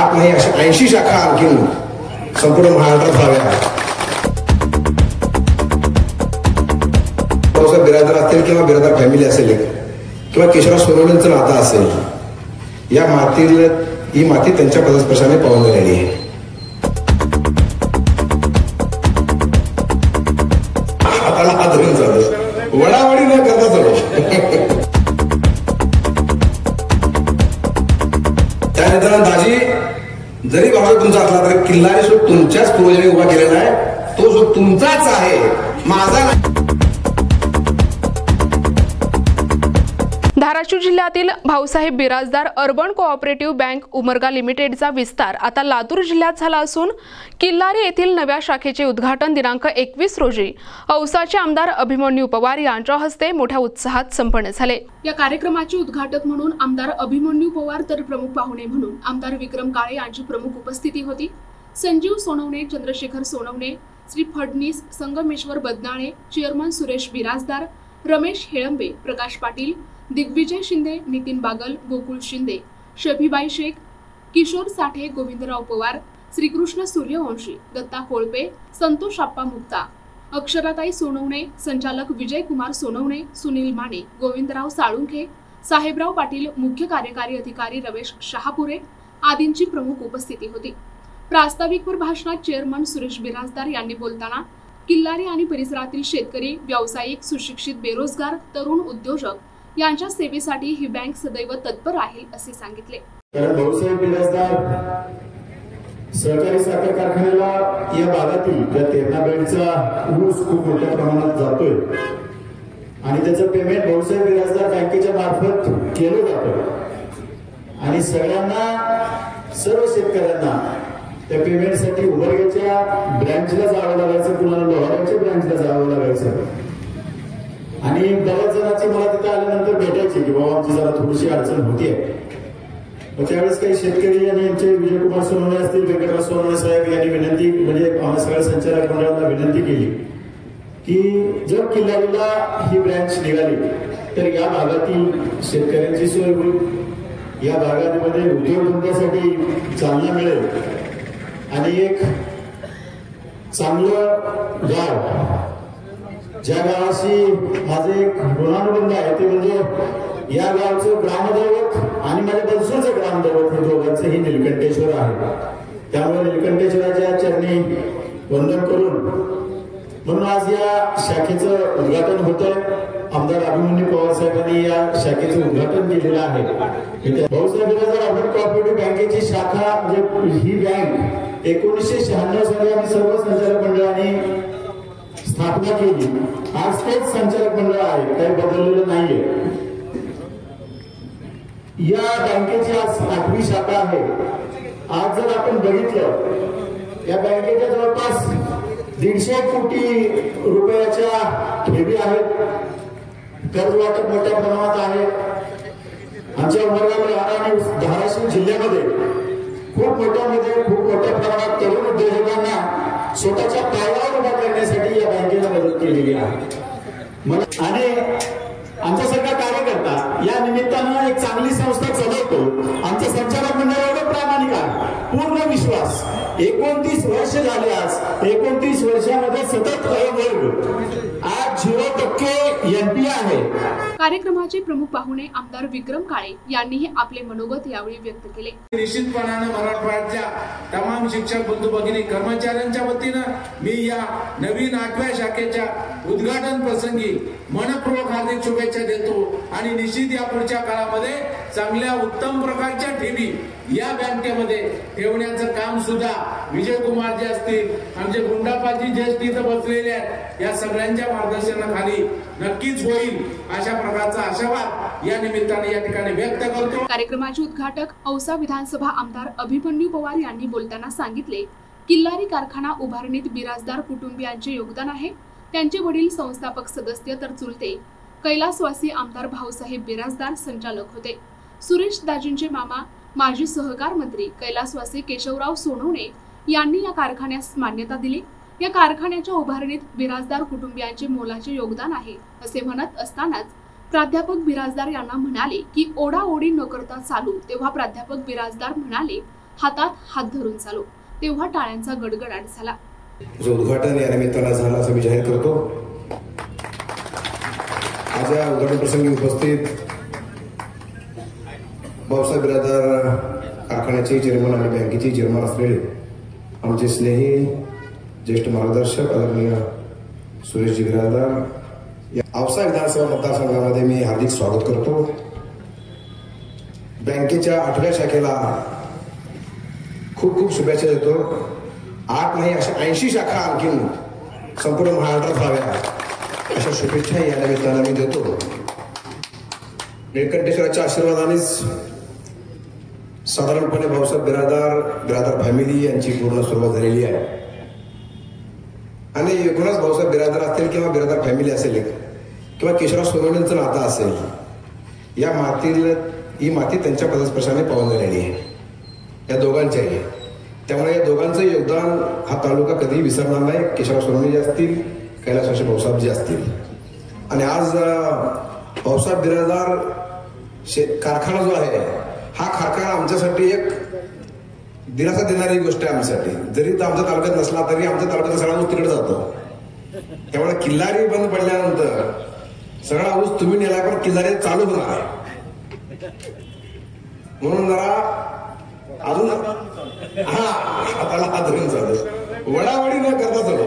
8 नाही अशा 80 शाखा आणखी संपूर्ण महाराष्ट्रात व्हाव्या. बिरादर असतील किंवा बिरादर फॅमिली असेल किंवा केशवराव सोनवणेंचं नातं असेल, या ही माती त्यांच्या पदस्पर्शाने पावून गेलेली आहे. हाताला हात धरून चालू, वडावडी न करता चालू. त्यानंतर दाजी जरी बाबा तुमचा असला तरी किल्ला जो तुमच्याच पूर्वजांनी उभा केलेला आहे तो जो तुमचाच आहे, माझा नाही. धाराशिव जिल्ह्यातील Bhausaheb Birajdar urban cooperative bank Umarga लिमिटेडचा विस्तार आता लातूर जिल्ह्यात झाला असून किल्लारी येथील नव्या शाखेचे उद्घाटन दिनांक 21 रोजी औसाचे आमदार अभिमन्यू पवार यांच्या हस्ते मोठ्या उत्साहात संपन्न झाले. या कार्यक्रमाचे उद्घाटक म्हणून आमदार अभिमन्यू पवार तर प्रमुख पाहुणे म्हणून आमदार विक्रम काळे यांची प्रमुख उपस्थिती होती. संजीव सोनवणे, चंद्रशेखर सोनवणे, श्री फडणीस, संगमेश्वर बदनाळे, चेअरमन सुरेश बिराजदार, रमेश हेळंबे, प्रकाश पाटील, दिग्विजय शिंदे, नितीन बागल, गोकुळ शिंदे, शफीबाई शेख, किशोर साठे, गोविंदराव पवार, श्रीकृष्ण सूर्यवंशी, दत्ता कोळपे, संतोष आप्पा मुक्ता, अक्षराताई सोनवणे, संचालक विजय कुमार सोनवणे, सुनील माने, गोविंदराव साळुंखे, साहेबराव पाटील, मुख्य कार्यकारी अधिकारी रमेश शहापुरे आदींची प्रमुख उपस्थिती होती. प्रास्ताविकपर भाषणात चेअरमन सुरेश बिराजदार यांनी बोलताना किल्लारी आणि परिसरातील शेतकरी, व्यावसायिक, सुशिक्षित, बेरोजगार, तरुण उद्योजक यांच्या सेवेसाठी ही बँक सदैव तत्पर राहील असे सांगितले. कारण भाऊसाहेब बिराजदार सहकारी साखर कारखान्याला या भागातील या तेरणा बेल्टचा ऊस खूप मोठ्या प्रमाणात जातोय आणि त्याचं पेमेंट भाऊसाहेब बिराजदार बँकेच्या मार्फत केलं जातं आणि सगळ्यांना, सर्व शेतकऱ्यांना त्या पेमेंटसाठी उमरग्याच्या ब्रँचला जावं लागायचं, कुणाला लोहाराच्या ब्रँचला जावं लागायचं आणि बऱ्याच जणांची मला तिथे आल्यानंतर भेटायची की बाबा आमची जरा थोडीशी अडचण होतीये. मग त्यावेळेस काही शेतकरी आणि यांचे विजयकुमार सोनवणे असतील, व्यंकटराव सोनवणे साहेब यांनी विनंती, म्हणजे सगळ्या संचालक मंडळाला विनंती केली की जर किल्लारीला ही ब्रँच निघाली तर या भागातील शेतकऱ्यांची सोय होईल, या भागामध्ये उद्योगधंद्यासाठी चालना मिळेल आणि एक चांगलं गाव, ज्या गावाशी माझे एक ऋणानुबंध आहे ते म्हणजे या गावचं ग्रामदैवत आणि माझ्या बंसूचं ग्रामदैवत हे दोघांचंही निलकंठेश्वर आहे. त्यामुळे निलकंठेश्वराच्या चरणी वंदन करून म्हणून आज या शाखेचं उद्घाटन होतंय. आमदार अभिमन्यू पवार साहेबांनी या शाखेचं उद्घाटन केलेलं आहे. भाऊसाहेब बिराजदार अर्बन कोऑपरेटिव्ह बँकेची शाखा म्हणजे ही बँक 1996 साली आम्ही सर्व संचालक मंडळाने स्थापना केली. आज तेच संचालक मंडळ आहे, काही बदललेलं नाहीये. या बँकेची आज 8वी शाखा आहे. आज जर आपण बघितलं या बँकेच्या जवळपास 150 कोटी रुपयाच्या ठेवी आहेत. कर्ज वाटप मोठ्या प्रमाणात आहे. आमच्या उमरगामध्ये आणि धाराशिव जिल्ह्यामध्ये खूप मोठ्या प्रमाणात तरुण उद्योजकांना स्वतःच्या पायावर उभा करण्यासाठी या बँकेला मदत केलेली आहे. आणि आमचा सगळा कार्यकर्ता या निमित्तानं एक चांगली संस्था चालवतो. आमचं संचालक मंडळ एवढं प्रामाणिक आहे, पूर्ण विश्वास. 29 वर्ष झाले. आज 29 वर्षामध्ये सतत वर्ग, आज 0% NP आहे. कार्यक्रमाचे प्रमुख पाहुणे आमदार विक्रम काळे यांनीही आपले मनोगत यावेळी व्यक्त केले. निश्चितपणाने मराठवाड्याच्या तमाम शिक्षक बंधू भगिनी कर्मचाऱ्यांच्या वतीनं मी या नवीन 8व्या शाखेच्या उद्घाटन प्रसंगी मनपूर्वक हार्दिक शुभेच्छा देतो आणि निश्चित या पुढच्या काळामध्ये चांगल्या उत्तम प्रकारच्या ठेवी या बँकेमध्ये ठेवण्याचं काम सुद्धा विजयकुमार जे असतील, आमचे गुंडापाजी ज्येष्ठ इथं बसलेले आहेत, या सगळ्यांच्या मार्गदर्शनाखाली नक्कीच होईल अशा प्रकारचा आशावाद या निमित्ताने या ठिकाणी व्यक्त करतो. कार्यक्रमाचे उद्घाटक औसा विधानसभा आमदार अभिमन्यू पवार यांनी बोलताना सांगितले, किल्लारी कारखाना उभारणीत बिराजदार कुटुंबियांचे योगदान आहे. त्यांचे वडील संस्थापक सदस्य तर चुलते कैलासवासी आमदार भाऊसाहेब बिराजदार संचालक होते. सुरेश दाजींचे मामा माजी सहकार मंत्री कैलासवासी केशवराव सोनवणे यांनी या कारखान्यास मान्यता दिली. या कारखान्याच्या उभारणीत बिराजदार कुटुंबियांचे मोलाचे योगदान आहे असे म्हणत असतानाच प्राध्यापक बिराजदार यांना म्हणाले की ओढाओढी न करता चालू. तेव्हा प्राध्यापक बिराजदार म्हणाले, हातात हात धरून चालू, तेव्हा टाळ्यांचा गडगडाट झाला. जो उद्घाटन या निमित्तानं झालं असं मी जाहीर करतो. आज या उद्घाटन प्रसंगी उपस्थित भाऊसाहेब बिराजदार कारखान्याचे चेअरमन आणि बँकेचे चेअरमन असलेले आमचे स्नेही ज्येष्ठ मार्गदर्शक आदरणीय सुरेशजी बिराजदार, औसा विधानसभा मतदारसंघामध्ये मी हार्दिक स्वागत करतो. बँकेच्या 8व्या शाखेला खूप खूप शुभेच्छा देतो. 8 नाही अशा 80 शाखा आणखीन संपूर्ण महाराष्ट्रात व्हाव्या अशा शुभेच्छा या निमित्तानं मी देतो. निळकंठेश्वराच्या आशीर्वादानेच साधारणपणे भाऊसाहेब बिराजदार फॅमिली यांची पूर्ण सुरुवात झालेली आहे. आणि एकूणच भाऊसाहेब बिराजदार असतील किंवा बिराजदार फॅमिली असेल किंवा केशवराव सोनवणेंचं नातं असेल, या ही माती त्यांच्या पदस्पर्शाने पावन झालेली आहे, या दोघांच्याही. त्यामुळे या दोघांचं योगदान हा तालुका कधीही विसरणार नाही. केशवराव सोनवणे जे असतील, कैलासवासी भाऊसाहेब जे असतील. आणि आज भाऊसाहेब बिराजदार कारखाना जो आहे, हा कारखाना आमच्यासाठी एक दिलासा देणारी गोष्ट आहे. आमच्यासाठी जरी तो आमच्या तालुक्यात नसला तरी आमच्या तालुक्यात सगळा ऊस तिकडे जातो. त्यामुळे किल्लारी बंद पडल्यानंतर सगळा ऊस तुम्ही नेला, पण किल्लारी चालू होणार आहे. म्हणून जरा अजून हाताला हात धरून चालू, वडावडी न करता चालू.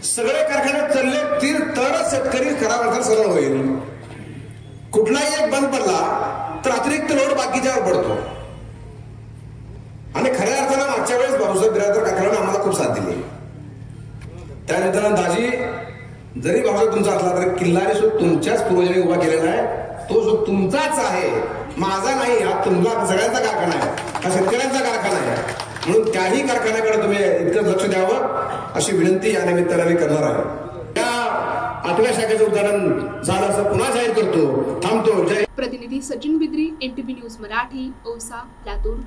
सगळे कारखाने चालले तरच शेतकरी खरा अर्थात सरळ होईल. कुठलाही एक बंद पडला तर अतिरिक्त लोड बाकीच्यावर पडतो. आणि खऱ्या अर्थानं मागच्या वेळेस भाऊसाहेब बिराजदार कारखान्याने आम्हाला खूप साथ दिली. त्यानंतर दाजी, जरी भाऊसाहेब तुमचा असला तरी किल्लारी सुद्धा तुमच्याच पूर्वजांनी उभा केलेला आहे. तो जो तुमचाच आहे, माझा नाही. हा तुमचा सगळ्यांचा कारखाना आहे, हा शेतकऱ्यांचा कारखाना आहे. म्हणून त्याही कारखान्याकडे तुम्ही इतकं लक्ष द्यावं अशी विनंती या निमित्ताने मी करणार आहे. त्या 8व्या शाखेचं उद्घाटन झालं असं पुन्हा जाहीर करतो. थांबतो. जय. प्रतिनिधी सचिन बिद्री, NTV न्यूज मराठी, औसा, लातूर.